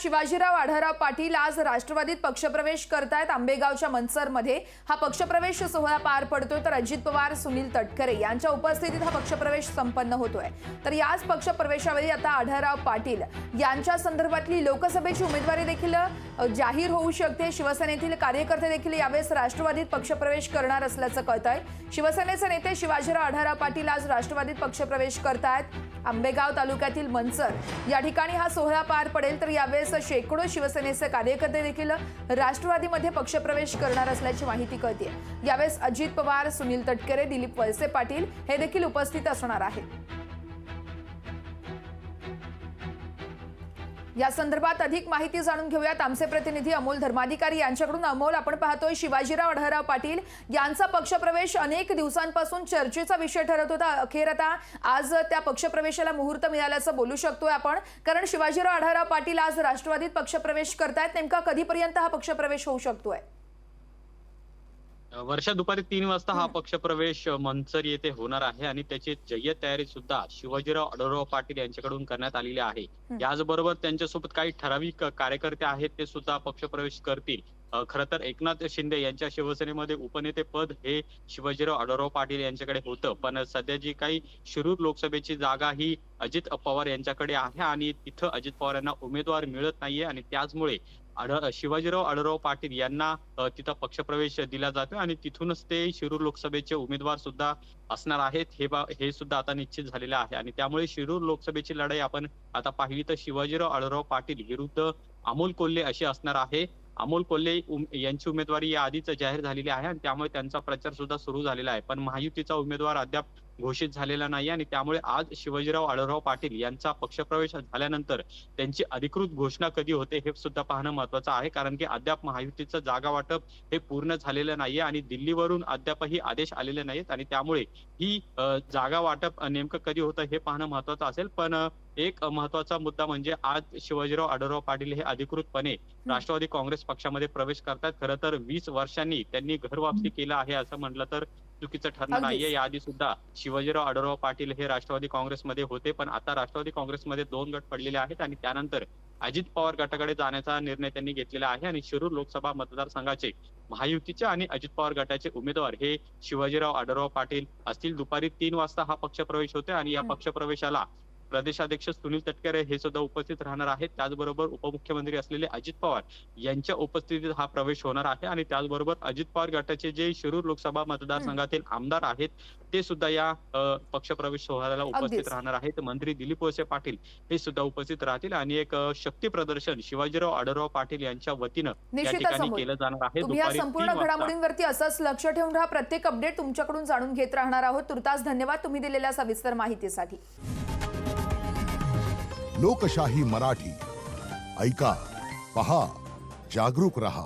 शिवाजीराव आढळराव पाटील आज राष्ट्रवादीत पक्षप्रवेश करतायत। आंबेगावच्या मनसरमध्ये हा पक्षप्रवेश सोहळा पार पडतोय, तर अजित पवार, सुनील तटकरे यांच्या उपस्थितीत हा पक्षप्रवेश संपन्न होतोय। तर याच पक्षप्रवेशावेळी आता आढळराव पाटील यांच्या संदर्भातली लोकसभेची उमेदवारी देखील जाहीर होऊ शकते। शिवसेनेतील कार्यकर्ते देखील यावेळेस राष्ट्रवादीत पक्षप्रवेश करणार असल्याचं कळतंय। शिवसेनेचे नेते शिवाजीराव आढळराव पाटील आज राष्ट्रवादीत पक्षप्रवेश करतायत। आंबेगाव तालुक्यातील मनसर या ठिकाणी हा सोहळा पार पडेल, तर यावेळेस शेकडो शिवसेनेचे कार्यकर्ते देखील राष्ट्रवादीमध्ये पक्षप्रवेश करणार असल्याची माहिती कळते। यावेळेस अजित पवार, सुनील तटकरे, दिलीप वळसे पाटील हे देखील उपस्थित असणार आहेत। या संदर्भात अधिक माहिती जाणून घेऊयात आमचे प्रतिनिधी अमोल धर्माधिकारी यांच्याकडून। अमोल, आपण पाहतोय शिवाजीराव आढळराव पाटील यांचा पक्षप्रवेश अनेक दिवसांपासून चर्चेचा विषय ठरत होता। अखेर आता आज त्या पक्षप्रवेशाला मुहूर्त मिळाल्याचं बोलू शकतोय आपण, कारण शिवाजीराव आढळराव पाटील आज राष्ट्रवादीत पक्षप्रवेश करतायत। नेमका कधीपर्यंत हा पक्षप्रवेश होऊ शकतोय? वर्षा दुपारी 3 वाजता हा पक्षप्रवेश मनसर येथे होणार आहे आणि त्याची जय्यत तयारी सुद्धा शिवाजीराव आढळराव पाटील यांच्याकडून करण्यात आलेली आहे। याचबरोबर त्यांच्यासोबत काही ठराविक कार्यकर्ते आहेत, ते सुद्धा पक्षप्रवेश करतील। खरं तर एकनाथ शिंदे यांच्या शिवसेनेमध्ये उपनेते पद हे शिवाजीराव आढळराव पाटील यांच्याकडे होतं, पण सध्या जी काही शिरूर लोकसभेची जागा ही अजित पवार यांच्याकडे आहे आणि तिथं अजित पवार यांना उमेदवार मिळत नाहीये आणि त्याचमुळे शिवाजीराव आढळराव पाटील यांना तिथं पक्षप्रवेश दिला जातो आणि तिथूनच ते शिरूर लोकसभेचे उमेदवार सुद्धा असणार आहेत हे सुद्धा आता निश्चित झालेलं आहे। आणि त्यामुळे शिरूर लोकसभेची लढाई आपण आता पाहिली तर शिवाजीराव आढळराव पाटील विरुद्ध अमोल कोल्हे अशी असणार आहे। अमोल कोल्हे यांची उमेदवारी या आधीच जाहीर झालेली आहे आणि त्यामुळे त्यांचा प्रचार सुद्धा सुरू झालेला आहे, पण महायुतीचा उमेदवार अद्याप घोषित झालेला नाही आणि त्यामुळे आज शिवाजीराव आढळराव पाटील यांचा पक्षप्रवेश झाल्यानंतर त्यांची अधिकृत घोषणा कधी होते हे सुद्धा पाहणं महत्त्वाचं आहे, कारण की अद्याप महायुतीचं जागा वाटप हे पूर्ण झालेलं नाहीये आणि दिल्लीवरून अद्यापही आदेश आलेले नाहीत आणि त्यामुळे ही जागा वाटप नेमकं कधी होतं हे पाहणं महत्त्वाचं असेल। पण एक महत्त्वाचा मुद्दा म्हणजे आज शिवाजीराव आढळराव पाटील हे अधिकृतपणे राष्ट्रवादी काँग्रेस पक्षामध्ये प्रवेश करतात। खरं तर 20 वर्षांनी त्यांनी घर वापसी केलं आहे असं म्हटलं तर चुकीचं ठरणार नाहीये। याआधी सुद्धा शिवाजीराव आढळराव पाटील हे राष्ट्रवादी काँग्रेसमध्ये होते, पण आता राष्ट्रवादी काँग्रेसमध्ये 2 गट पडलेले आहेत आणि त्यानंतर अजित पवार गटाकडे जाण्याचा निर्णय त्यांनी घेतलेला आहे आणि शिरूर लोकसभा मतदारसंघाचे महायुतीचे आणि अजित पवार गटाचे उमेदवार हे शिवाजीराव आढळराव पाटील असतील। दुपारी 3 वाजता हा पक्षप्रवेश होते आणि या पक्षप्रवेशाला प्रदेशाध्यक्ष सुनील तटकरे हे सुद्धा उपस्थित राहणार आहेत। त्याचबरोबर उपमुख्यमंत्री असलेले अजित पवार यांच्या उपस्थितीत हा प्रवेश होणार आहे आणि त्याचबरोबर अजित पवार गटाचे जे शिरूर लोकसभा मतदारसंघातील आमदार आहेत ते सुद्धा या पक्षप्रवेश सोहळ्याला उपस्थित राहणार आहेत। मंत्री दिलीप वळसे पाटील हे सुद्धा उपस्थित राहतील आणि एक शक्ती प्रदर्शन शिवाजीराव आढळराव पाटील यांच्या वतीनं या ठिकाणी केलं जाणार आहे। दुपारी संपूर्ण घडामोडींवरती असंच लक्ष ठेवून राहा, प्रत्येक अपडेट तुमच्याकडून जाणून घेत राहणार आहोत। तुर्तास धन्यवाद तुम्ही दिलेल्या सविस्तर माहितीसाठी। लोकशाही मराठी ऐका, पहा, जागरूक रहा।